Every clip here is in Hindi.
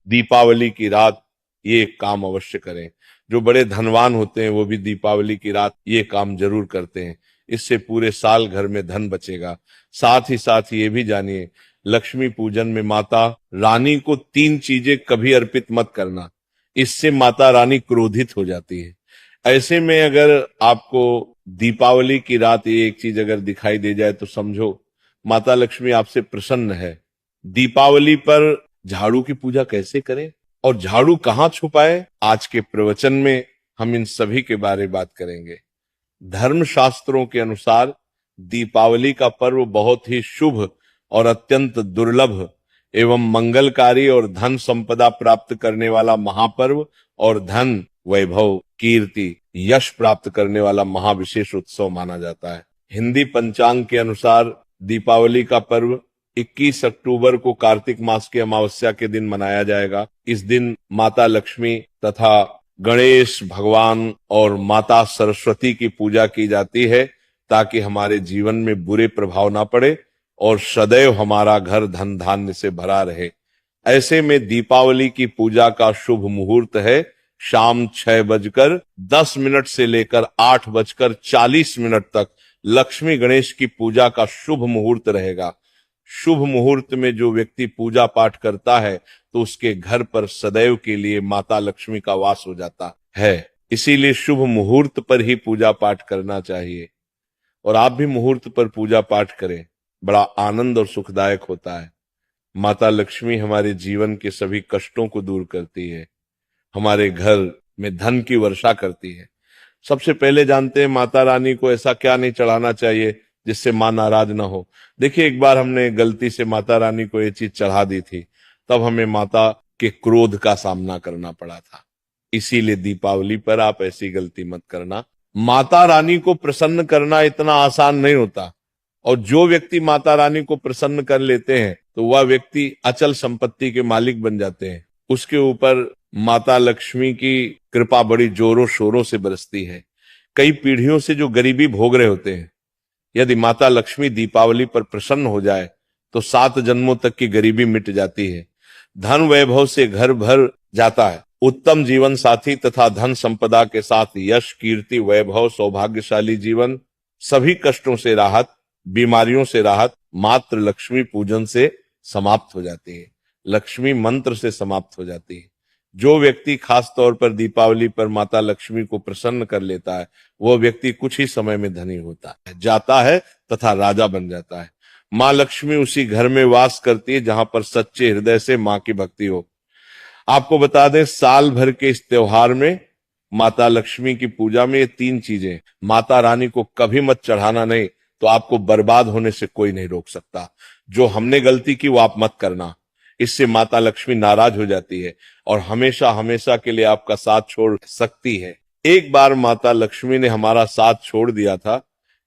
दीपावली की रात ये काम अवश्य करें। जो बड़े धनवान होते हैं वो भी दीपावली की रात ये काम जरूर करते हैं। इससे पूरे साल घर में धन बचेगा। साथ ही ये भी जानिए, लक्ष्मी पूजन में माता रानी को 3 चीजें कभी अर्पित मत करना, इससे माता रानी क्रोधित हो जाती है। ऐसे में अगर आपको दीपावली की रात ये एक चीज अगर दिखाई दे जाए तो समझो माता लक्ष्मी आपसे प्रसन्न है। दीपावली पर झाड़ू की पूजा कैसे करें और झाड़ू कहाँ छुपाए, आज के प्रवचन में हम इन सभी के बारे में बात करेंगे। धर्म शास्त्रों के अनुसार दीपावली का पर्व बहुत ही शुभ और अत्यंत दुर्लभ एवं मंगलकारी और धन संपदा प्राप्त करने वाला महापर्व और धन वैभव कीर्ति यश प्राप्त करने वाला महाविशेष उत्सव माना जाता है। हिंदी पंचांग के अनुसार दीपावली का पर्व 21 अक्टूबर को कार्तिक मास की अमावस्या के दिन मनाया जाएगा। इस दिन माता लक्ष्मी तथा गणेश भगवान और माता सरस्वती की पूजा की जाती है ताकि हमारे जीवन में बुरे प्रभाव ना पड़े और सदैव हमारा घर धन धान्य से भरा रहे। ऐसे में दीपावली की पूजा का शुभ मुहूर्त है शाम 6:10 से लेकर 8:40 तक लक्ष्मी गणेश की पूजा का शुभ मुहूर्त रहेगा। शुभ मुहूर्त में जो व्यक्ति पूजा पाठ करता है तो उसके घर पर सदैव के लिए माता लक्ष्मी का वास हो जाता है। इसीलिए शुभ मुहूर्त पर ही पूजा पाठ करना चाहिए और आप भी मुहूर्त पर पूजा पाठ करें, बड़ा आनंद और सुखदायक होता है। माता लक्ष्मी हमारे जीवन के सभी कष्टों को दूर करती है, हमारे घर में धन की वर्षा करती है। सबसे पहले जानते हैं माता रानी को ऐसा क्या नहीं चढ़ाना चाहिए जिससे मां नाराज ना हो। देखिए, एक बार हमने गलती से माता रानी को ये चीज चढ़ा दी थी, तब हमें माता के क्रोध का सामना करना पड़ा था। इसीलिए दीपावली पर आप ऐसी गलती मत करना। माता रानी को प्रसन्न करना इतना आसान नहीं होता और जो व्यक्ति माता रानी को प्रसन्न कर लेते हैं तो वह व्यक्ति अचल संपत्ति के मालिक बन जाते हैं। उसके ऊपर माता लक्ष्मी की कृपा बड़ी जोरों शोरों से बरसती है। कई पीढ़ियों से जो गरीबी भोग रहे होते हैं, यदि माता लक्ष्मी दीपावली पर प्रसन्न हो जाए तो 7 जन्मों तक की गरीबी मिट जाती है। धन वैभव से घर भर जाता है। उत्तम जीवन साथी तथा धन संपदा के साथ यश कीर्ति वैभव सौभाग्यशाली जीवन, सभी कष्टों से राहत, बीमारियों से राहत मात्र लक्ष्मी पूजन से समाप्त हो जाती है, लक्ष्मी मंत्र से समाप्त हो जाती है। जो व्यक्ति खास तौर पर दीपावली पर माता लक्ष्मी को प्रसन्न कर लेता है वह व्यक्ति कुछ ही समय में धनी होता है, जाता है तथा राजा बन जाता है। माँ लक्ष्मी उसी घर में वास करती है जहां पर सच्चे हृदय से माँ की भक्ति हो। आपको बता दें, साल भर के इस त्योहार में माता लक्ष्मी की पूजा में ये 3 चीजें, माता रानी को कभी मत चढ़ाना नहीं तो आपको बर्बाद होने से कोई नहीं रोक सकता। जो हमने गलती की वो आप मत करना, इससे माता लक्ष्मी नाराज हो जाती है और हमेशा हमेशा के लिए आपका साथ छोड़ सकती है। एक बार माता लक्ष्मी ने हमारा साथ छोड़ दिया था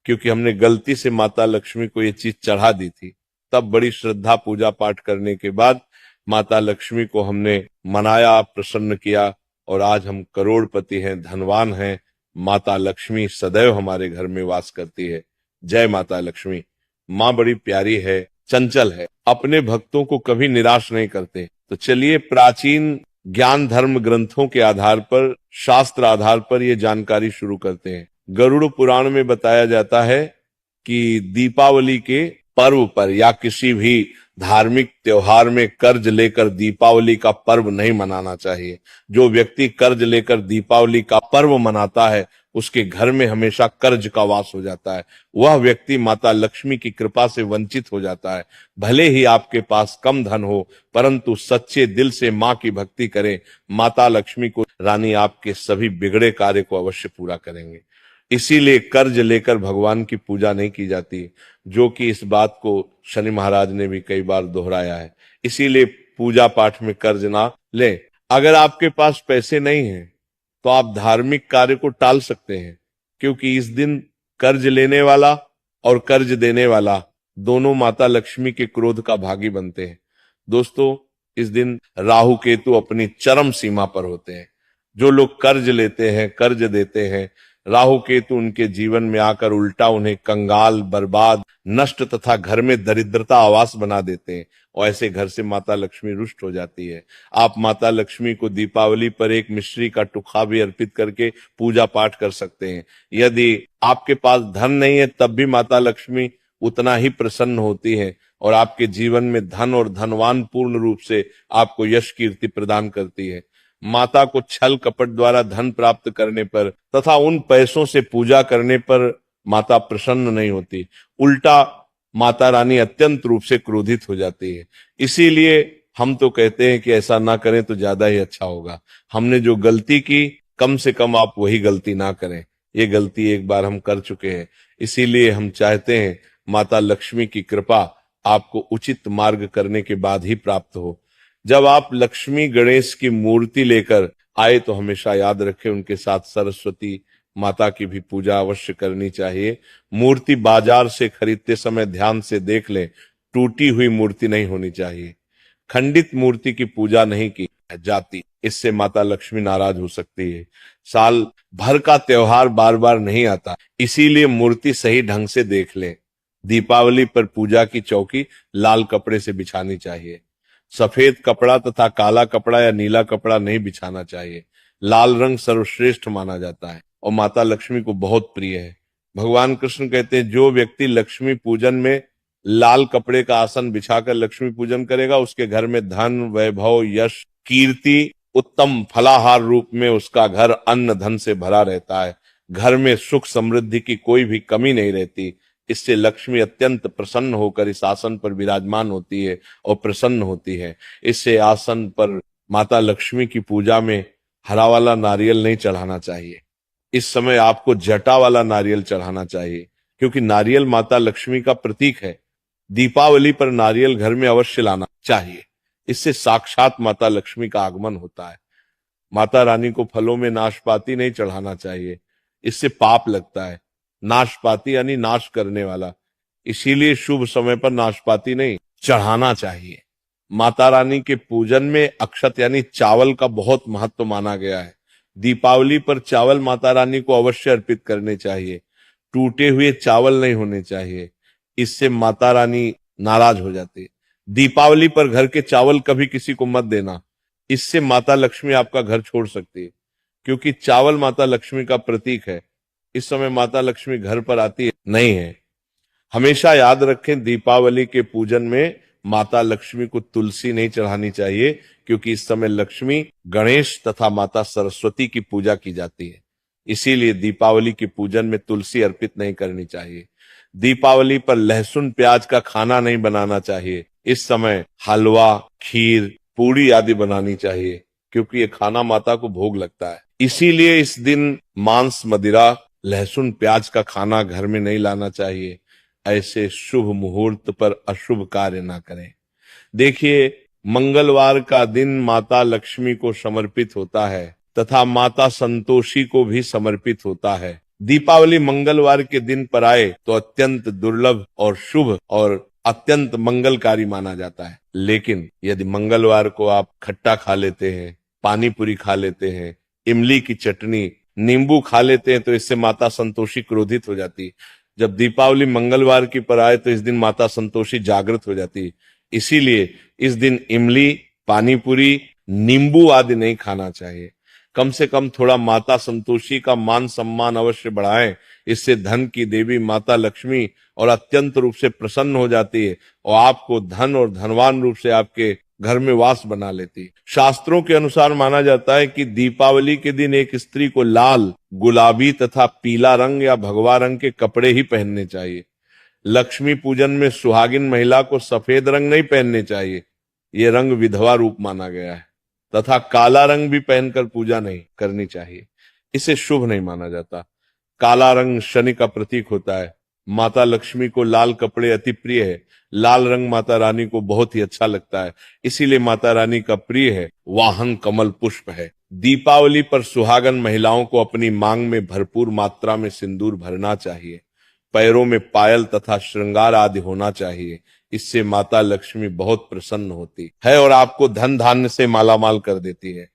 क्योंकि हमने गलती से माता लक्ष्मी को ये चीज चढ़ा दी थी। तब बड़ी श्रद्धा पूजा पाठ करने के बाद माता लक्ष्मी को हमने मनाया, प्रसन्न किया और आज हम करोड़पति हैं, धनवान हैं। माता लक्ष्मी सदैव हमारे घर में वास करती है। जय माता लक्ष्मी। माँ बड़ी प्यारी है, चंचल है, अपने भक्तों को कभी निराश नहीं करते। तो चलिए प्राचीन ज्ञान धर्म ग्रंथों के आधार पर, शास्त्र आधार पर ये जानकारी शुरू करते हैं। गरुड़ पुराण में बताया जाता है कि दीपावली के पर्व पर या किसी भी धार्मिक त्योहार में कर्ज लेकर दीपावली का पर्व नहीं मनाना चाहिए। जो व्यक्ति कर्ज लेकर दीपावली का पर्व मनाता है उसके घर में हमेशा कर्ज का वास हो जाता है। वह व्यक्ति माता लक्ष्मी की कृपा से वंचित हो जाता है। भले ही आपके पास कम धन हो परंतु सच्चे दिल से माँ की भक्ति करें, माता लक्ष्मी को रानी आपके सभी बिगड़े कार्य को अवश्य पूरा करेंगे। इसीलिए कर्ज लेकर भगवान की पूजा नहीं की जाती, जो कि इस बात को शनि महाराज ने भी कई बार दोहराया है। इसीलिए पूजा पाठ में कर्ज ना लें। अगर आपके पास पैसे नहीं हैं तो आप धार्मिक कार्य को टाल सकते हैं, क्योंकि इस दिन कर्ज लेने वाला और कर्ज देने वाला दोनों माता लक्ष्मी के क्रोध का भागी बनते हैं। दोस्तों, इस दिन राहु केतु अपनी चरम सीमा पर होते हैं। जो लोग कर्ज लेते हैं, कर्ज देते हैं, राहु केतु उनके जीवन में आकर उल्टा उन्हें कंगाल, बर्बाद, नष्ट तथा घर में दरिद्रता आवास बना देते हैं और ऐसे घर से माता लक्ष्मी रुष्ट हो जाती है। आप माता लक्ष्मी को दीपावली पर एक मिश्री का टुकड़ा भी अर्पित करके पूजा पाठ कर सकते हैं। यदि आपके पास धन नहीं है तब भी माता लक्ष्मी उतना ही प्रसन्न होती है और आपके जीवन में धन और धनवान पूर्ण रूप से आपको यश कीर्ति प्रदान करती है। माता को छल कपट द्वारा धन प्राप्त करने पर तथा उन पैसों से पूजा करने पर माता प्रसन्न नहीं होती, उल्टा माता रानी अत्यंत रूप से क्रोधित हो जाती है। इसीलिए हम तो कहते हैं कि ऐसा ना करें तो ज्यादा ही अच्छा होगा। हमने जो गलती की कम से कम आप वही गलती ना करें। ये गलती एक बार हम कर चुके हैं, इसीलिए हम चाहते हैं माता लक्ष्मी की कृपा आपको उचित मार्ग करने के बाद ही प्राप्त हो। जब आप लक्ष्मी गणेश की मूर्ति लेकर आए तो हमेशा याद रखें उनके साथ सरस्वती माता की भी पूजा अवश्य करनी चाहिए। मूर्ति बाजार से खरीदते समय ध्यान से देख लें, टूटी हुई मूर्ति नहीं होनी चाहिए। खंडित मूर्ति की पूजा नहीं की जाती, इससे माता लक्ष्मी नाराज हो सकती है। साल भर का त्योहार बार बार नहीं आता, इसीलिए मूर्ति सही ढंग से देख लें। दीपावली पर पूजा की चौकी लाल कपड़े से बिछानी चाहिए। सफेद कपड़ा तथा काला कपड़ा या नीला कपड़ा नहीं बिछाना चाहिए। लाल रंग सर्वश्रेष्ठ माना जाता है और माता लक्ष्मी को बहुत प्रिय है। भगवान कृष्ण कहते हैं जो व्यक्ति लक्ष्मी पूजन में लाल कपड़े का आसन बिछाकर लक्ष्मी पूजन करेगा उसके घर में धन, वैभव, यश, कीर्ति, उत्तम फलाहार रूप में उसका घर अन्न धन से भरा रहता है। घर में सुख समृद्धि की कोई भी कमी नहीं रहती। इससे लक्ष्मी अत्यंत प्रसन्न होकर इस आसन पर विराजमान होती है और प्रसन्न होती है। इससे आसन पर माता लक्ष्मी की पूजा में हरा वाला नारियल नहीं चढ़ाना चाहिए। इस समय आपको जटा वाला नारियल चढ़ाना चाहिए, क्योंकि नारियल माता लक्ष्मी का प्रतीक है। दीपावली पर नारियल घर में अवश्य लाना चाहिए, इससे साक्षात माता लक्ष्मी का आगमन होता है। माता रानी को फलों में नाशपाती नहीं चढ़ाना चाहिए, इससे पाप लगता है। नाशपाती यानी नाश करने वाला, इसीलिए शुभ समय पर नाशपाती नहीं चढ़ाना चाहिए। माता रानी के पूजन में अक्षत यानी चावल का बहुत महत्व माना गया है। दीपावली पर चावल माता रानी को अवश्य अर्पित करने चाहिए। टूटे हुए चावल नहीं होने चाहिए, इससे माता रानी नाराज हो जाती है। दीपावली पर घर के चावल कभी किसी को मत देना, इससे माता लक्ष्मी आपका घर छोड़ सकती है, क्योंकि चावल माता लक्ष्मी का प्रतीक है। इस समय माता लक्ष्मी घर पर आती है नहीं है। हमेशा याद रखें दीपावली के पूजन में माता लक्ष्मी को तुलसी नहीं चढ़ानी चाहिए, क्योंकि इस समय लक्ष्मी, गणेश तथा माता सरस्वती की पूजा की जाती है। इसीलिए दीपावली के पूजन में तुलसी अर्पित नहीं करनी चाहिए। दीपावली पर लहसुन प्याज का खाना नहीं बनाना चाहिए। इस समय हलवा, खीर, पूड़ी आदि बनानी चाहिए, क्योंकि ये खाना माता को भोग लगता है। इसीलिए इस दिन मांस, मदिरा, लहसुन प्याज का खाना घर में नहीं लाना चाहिए। ऐसे शुभ मुहूर्त पर अशुभ कार्य ना करें। देखिए, मंगलवार का दिन माता लक्ष्मी को समर्पित होता है तथा माता संतोषी को भी समर्पित होता है। दीपावली मंगलवार के दिन पर आए तो अत्यंत दुर्लभ और शुभ और अत्यंत मंगलकारी माना जाता है। लेकिन यदि मंगलवार को आप खट्टा खा लेते हैं, पानी पूरी खा लेते हैं, इमली की चटनी, नींबू खा लेते हैं तो इससे माता संतोषी क्रोधित हो जाती है। जब दीपावली मंगलवार की पर आए तो इस दिन माता संतोषी जागृत हो जाती है। इसीलिए इस दिन इमली, पानी पूरी, नींबू आदि नहीं खाना चाहिए। कम से कम थोड़ा माता संतोषी का मान सम्मान अवश्य बढ़ाएं। इससे धन की देवी माता लक्ष्मी और अत्यंत रूप से प्रसन्न हो जाती है और आपको धन और धनवान रूप से आपके घर में वास बना लेती है। शास्त्रों के अनुसार माना जाता है कि दीपावली के दिन एक स्त्री को लाल, गुलाबी तथा पीला रंग या भगवा रंग के कपड़े ही पहनने चाहिए। लक्ष्मी पूजन में सुहागिन महिला को सफेद रंग नहीं पहनने चाहिए, ये रंग विधवा रूप माना गया है। तथा काला रंग भी पहनकर पूजा नहीं करनी चाहिए, इसे शुभ नहीं माना जाता। काला रंग शनि का प्रतीक होता है। माता लक्ष्मी को लाल कपड़े अति प्रिय है। लाल रंग माता रानी को बहुत ही अच्छा लगता है, इसीलिए माता रानी का प्रिय है वाहन कमल पुष्प है। दीपावली पर सुहागन महिलाओं को अपनी मांग में भरपूर मात्रा में सिंदूर भरना चाहिए। पैरों में पायल तथा श्रृंगार आदि होना चाहिए, इससे माता लक्ष्मी बहुत प्रसन्न होती है और आपको धन धान्य से मालामाल कर देती है।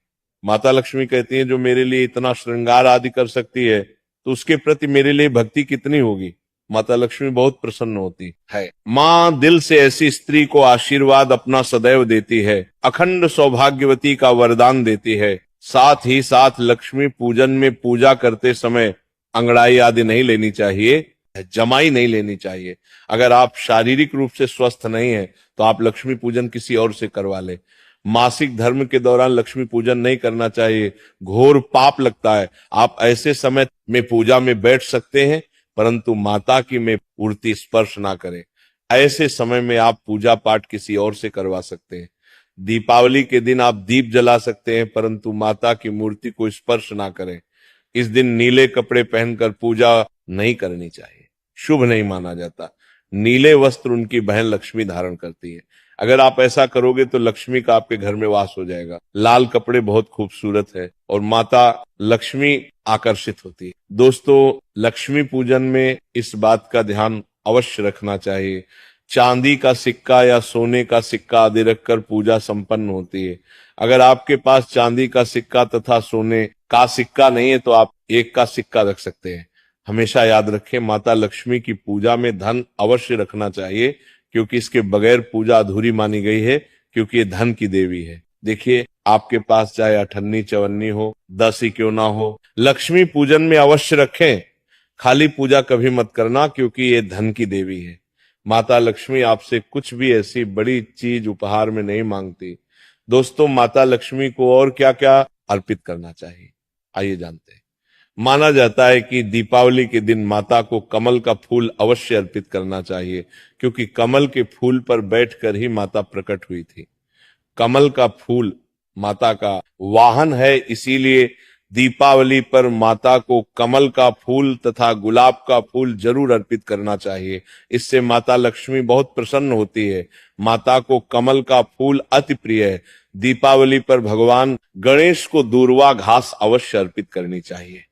माता लक्ष्मी कहती है जो मेरे लिए इतना श्रृंगार आदि कर सकती है तो उसके प्रति मेरे लिए भक्ति कितनी होगी। माता लक्ष्मी बहुत प्रसन्न होती है। माँ दिल से ऐसी स्त्री को आशीर्वाद अपना सदैव देती है, अखंड सौभाग्यवती का वरदान देती है। साथ ही साथ लक्ष्मी पूजन में पूजा करते समय अंगड़ाई आदि नहीं लेनी चाहिए, जमाई नहीं लेनी चाहिए। अगर आप शारीरिक रूप से स्वस्थ नहीं है तो आप लक्ष्मी पूजन किसी और से करवा ले। मासिक धर्म के दौरान लक्ष्मी पूजन नहीं करना चाहिए, घोर पाप लगता है। आप ऐसे समय में पूजा में बैठ सकते हैं, परंतु माता की में मूर्ति स्पर्श ना करें। ऐसे समय में आप पूजा पाठ किसी और से करवा सकते हैं। दीपावली के दिन आप दीप जला सकते हैं, परंतु माता की मूर्ति को स्पर्श ना करें। इस दिन नीले कपड़े पहनकर पूजा नहीं करनी चाहिए, शुभ नहीं माना जाता। नीले वस्त्र उनकी बहन लक्ष्मी धारण करती है। अगर आप ऐसा करोगे तो लक्ष्मी का आपके घर में वास हो जाएगा। लाल कपड़े बहुत खूबसूरत है और माता लक्ष्मी आकर्षित होती है। दोस्तों, लक्ष्मी पूजन में इस बात का ध्यान अवश्य रखना चाहिए, चांदी का सिक्का या सोने का सिक्का आदि रखकर पूजा संपन्न होती है। अगर आपके पास चांदी का सिक्का तथा सोने का सिक्का नहीं है तो आप एक का सिक्का रख सकते हैं। हमेशा याद रखें, माता लक्ष्मी की पूजा में धन अवश्य रखना चाहिए, क्योंकि इसके बगैर पूजा अधूरी मानी गई है, क्योंकि ये धन की देवी है। देखिए, आपके पास चाहे अठन्नी चवन्नी हो, 10 ही क्यों ना हो, लक्ष्मी पूजन में अवश्य रखें। खाली पूजा कभी मत करना, क्योंकि ये धन की देवी है। माता लक्ष्मी आपसे कुछ भी ऐसी बड़ी चीज उपहार में नहीं मांगती। दोस्तों, माता लक्ष्मी को और क्या क्या अर्पित करना चाहिए, आइए जानते हैं। माना जाता है कि दीपावली के दिन माता को कमल का फूल अवश्य अर्पित करना चाहिए, क्योंकि कमल के फूल पर बैठकर ही माता प्रकट हुई थी। कमल का फूल माता का वाहन है, इसीलिए दीपावली पर माता को कमल का फूल तथा गुलाब का फूल जरूर अर्पित करना चाहिए। इससे माता लक्ष्मी बहुत प्रसन्न होती है। माता को कमल का फूल अति प्रिय है। दीपावली पर भगवान गणेश को दूर्वा घास अवश्य अर्पित करनी चाहिए।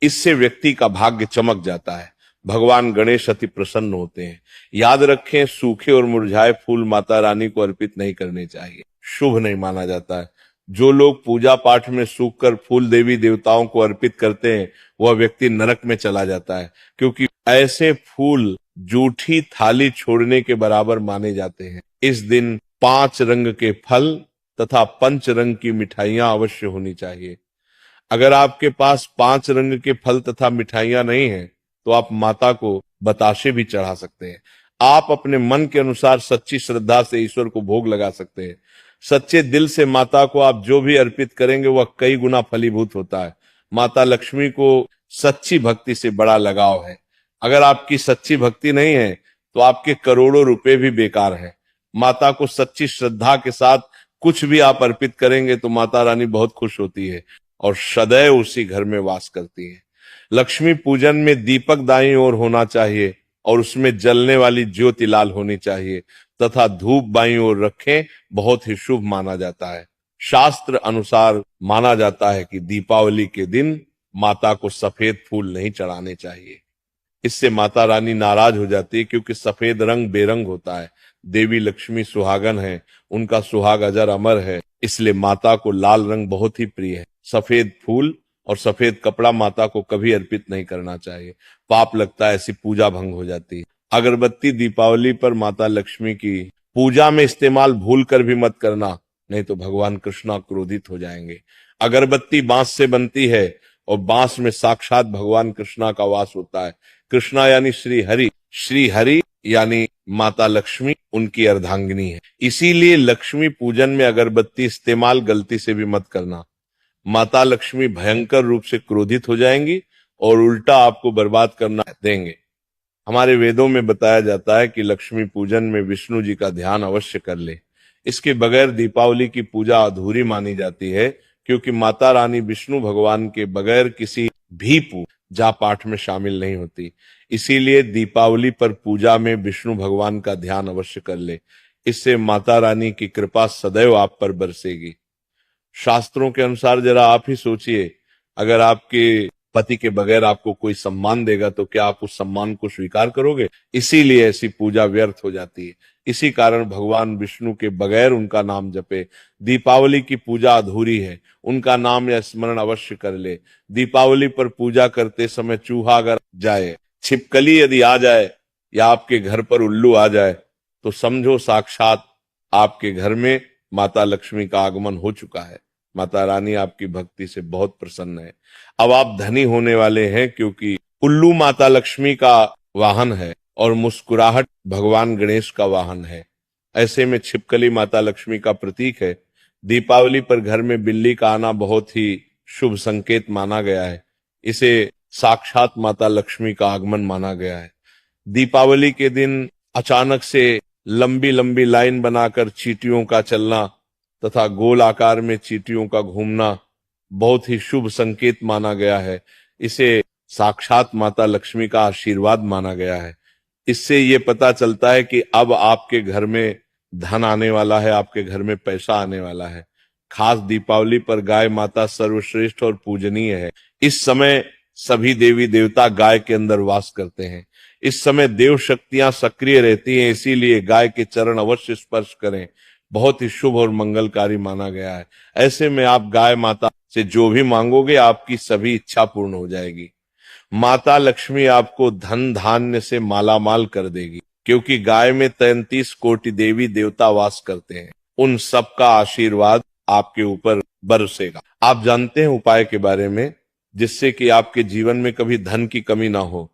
इससे व्यक्ति का भाग्य चमक जाता है। भगवान गणेश अति प्रसन्न होते हैं। याद रखें, सूखे और मुरझाए फूल माता रानी को अर्पित नहीं करने चाहिए, शुभ नहीं माना जाता है। जो लोग पूजा पाठ में सूखकर फूल देवी देवताओं को अर्पित करते हैं, वह व्यक्ति नरक में चला जाता है, क्योंकि ऐसे फूल जूठी थाली छोड़ने के बराबर माने जाते हैं। इस दिन 5 रंग के फल तथा 5 रंग की मिठाइयां अवश्य होनी चाहिए। अगर आपके पास 5 रंग के फल तथा मिठाइयां नहीं है तो आप माता को बताशे भी चढ़ा सकते हैं। आप अपने मन के अनुसार सच्ची श्रद्धा से ईश्वर को भोग लगा सकते हैं। सच्चे दिल से माता को आप जो भी अर्पित करेंगे वह कई गुना फलीभूत होता है। माता लक्ष्मी को सच्ची भक्ति से बड़ा लगाव है। अगर आपकी सच्ची भक्ति नहीं है तो आपके करोड़ों रुपए भी बेकार है। माता को सच्ची श्रद्धा के साथ कुछ भी आप अर्पित करेंगे तो माता रानी बहुत खुश होती है और सदैव उसी घर में वास करती है। लक्ष्मी पूजन में दीपक दाईं ओर होना चाहिए और उसमें जलने वाली ज्योति लाल होनी चाहिए तथा धूप बाईं ओर रखें, बहुत ही शुभ माना जाता है। शास्त्र अनुसार माना जाता है कि दीपावली के दिन माता को सफेद फूल नहीं चढ़ाने चाहिए। इससे माता रानी नाराज हो जाती है, क्योंकि सफेद रंग बेरंग होता है। देवी लक्ष्मी सुहागन है, उनका सुहाग अजर अमर है, इसलिए माता को लाल रंग बहुत ही प्रिय है। सफेद फूल और सफेद कपड़ा माता को कभी अर्पित नहीं करना चाहिए, पाप लगता है, ऐसी पूजा भंग हो जाती है। अगरबत्ती दीपावली पर माता लक्ष्मी की पूजा में इस्तेमाल भूल कर भी मत करना, नहीं तो भगवान कृष्णा क्रोधित हो जाएंगे। अगरबत्ती बांस से बनती है और बांस में साक्षात भगवान कृष्णा का वास होता है। कृष्णा यानी श्री हरि यानी माता लक्ष्मी उनकी अर्धांगिनी है। इसीलिए लक्ष्मी पूजन में अगरबत्ती इस्तेमाल गलती से भी मत करना। माता लक्ष्मी भयंकर रूप से क्रोधित हो जाएंगी और उल्टा आपको बर्बाद करना देंगे। हमारे वेदों में बताया जाता है कि लक्ष्मी पूजन में विष्णु जी का ध्यान अवश्य कर ले। इसके बगैर दीपावली की पूजा अधूरी मानी जाती है, क्योंकि माता रानी विष्णु भगवान के बगैर किसी भी पूजा पाठ में शामिल नहीं होती। इसीलिए दीपावली पर पूजा में विष्णु भगवान का ध्यान अवश्य कर ले। इससे माता रानी की कृपा सदैव आप पर बरसेगी। शास्त्रों के अनुसार जरा आप ही सोचिए, अगर आपके पति के बगैर आपको कोई सम्मान देगा तो क्या आप उस सम्मान को स्वीकार करोगे? इसीलिए ऐसी पूजा व्यर्थ हो जाती है। इसी कारण भगवान विष्णु के बगैर उनका नाम जपे। दीपावली की पूजा अधूरी है, उनका नाम या स्मरण अवश्य कर ले। दीपावली पर पूजा करते समय चूहा अगर जाए, छिपकली यदि आ जाए या आपके घर पर उल्लू आ जाए तो समझो साक्षात आपके घर में माता लक्ष्मी का आगमन हो चुका है। माता रानी आपकी भक्ति से बहुत प्रसन्न है। अब आप धनी होने वाले हैं, क्योंकि उल्लू माता लक्ष्मी का वाहन है और मुस्कुराहट भगवान गणेश का वाहन है। ऐसे में छिपकली माता लक्ष्मी का प्रतीक है। दीपावली पर घर में बिल्ली का आना बहुत ही शुभ संकेत माना गया है। इसे साक्षात माता लक्ष्मी का आगमन माना गया है। दीपावली के दिन अचानक से लंबी लंबी लाइन बनाकर चींटियों का चलना तथा गोल आकार में चींटियों का घूमना बहुत ही शुभ संकेत माना गया है। इसे साक्षात माता लक्ष्मी का आशीर्वाद माना गया है। इससे ये पता चलता है कि अब आपके घर में धन आने वाला है, आपके घर में पैसा आने वाला है। खास दीपावली पर गाय माता सर्वश्रेष्ठ और पूजनीय है। इस समय सभी देवी देवता गाय के अंदर वास करते हैं। इस समय देव शक्तियां सक्रिय रहती हैं, इसीलिए गाय के चरण अवश्य स्पर्श करें। बहुत ही शुभ और मंगलकारी माना गया है। ऐसे में आप गाय माता से जो भी मांगोगे आपकी सभी इच्छा पूर्ण हो जाएगी। माता लक्ष्मी आपको धन धान्य से मालामाल कर देगी, क्योंकि गाय में 33 कोटि देवी देवता वास करते हैं। उन सबका आशीर्वाद आपके ऊपर बरसेगा। आप जानते हैं उपाय के बारे में, जिससे कि आपके जीवन में कभी धन की कमी ना हो।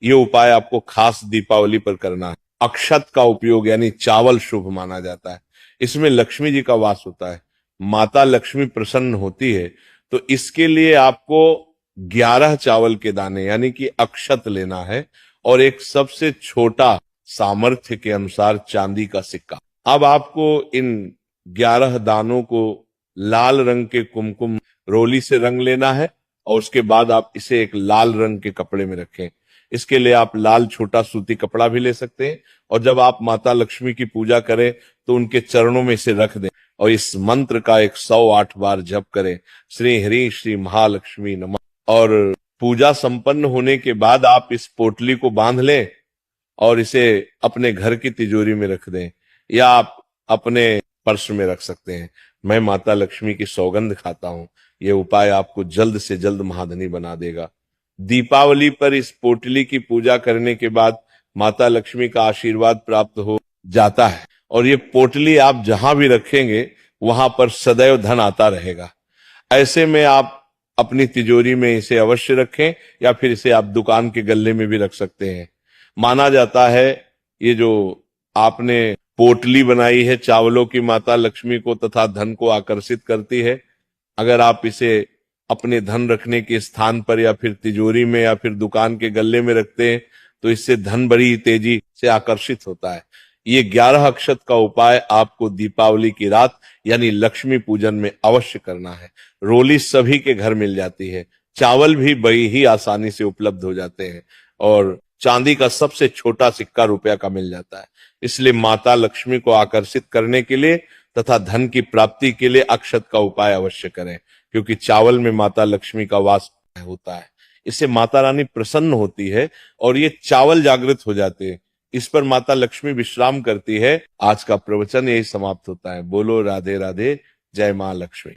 ये उपाय आपको खास दीपावली पर करना है। अक्षत का उपयोग यानी चावल शुभ माना जाता है। इसमें लक्ष्मी जी का वास होता है, माता लक्ष्मी प्रसन्न होती है। तो इसके लिए आपको 11 चावल के दाने यानी कि अक्षत लेना है और एक सबसे छोटा सामर्थ्य के अनुसार चांदी का सिक्का। अब आपको इन 11 दानों को लाल रंग के कुमकुम रोली से रंग लेना है और उसके बाद आप इसे एक लाल रंग के कपड़े में रखें। इसके लिए आप लाल छोटा सूती कपड़ा भी ले सकते हैं और जब आप माता लक्ष्मी की पूजा करें तो उनके चरणों में इसे रख दें और इस मंत्र का 108 बार जप करें, श्री हरि श्री महालक्ष्मी नमः। और पूजा संपन्न होने के बाद आप इस पोटली को बांध लें और इसे अपने घर की तिजोरी में रख दें या आप अपने पर्स में रख सकते हैं। मैं माता लक्ष्मी की सौगंध खाता हूं, यह उपाय आपको जल्द से जल्द महाधनी बना देगा। दीपावली पर इस पोटली की पूजा करने के बाद माता लक्ष्मी का आशीर्वाद प्राप्त हो जाता है और ये पोटली आप जहां भी रखेंगे वहां पर सदैव धन आता रहेगा। ऐसे में आप अपनी तिजोरी में इसे अवश्य रखें या फिर इसे आप दुकान के गल्ले में भी रख सकते हैं। माना जाता है ये जो आपने पोटली बनाई है चावलों की माता लक्ष्मी को तथा धन को आकर्षित करती है। अगर आप इसे अपने धन रखने के स्थान पर या फिर तिजोरी में या फिर दुकान के गल्ले में रखते हैं तो इससे धन बड़ी तेजी से आकर्षित होता है। ये 11 अक्षत का उपाय आपको दीपावली की रात यानी लक्ष्मी पूजन में अवश्य करना है। रोली सभी के घर मिल जाती है, चावल भी बड़ी ही आसानी से उपलब्ध हो जाते हैं और चांदी का सबसे छोटा सिक्का रुपया का मिल जाता है। इसलिए माता लक्ष्मी को आकर्षित करने के लिए तथा धन की प्राप्ति के लिए अक्षत का उपाय अवश्य करें, क्योंकि चावल में माता लक्ष्मी का वास होता है। इससे माता रानी प्रसन्न होती है और ये चावल जागृत हो जाते हैं। इस पर माता लक्ष्मी विश्राम करती है। आज का प्रवचन यही समाप्त होता है। बोलो राधे राधे, जय मां लक्ष्मी।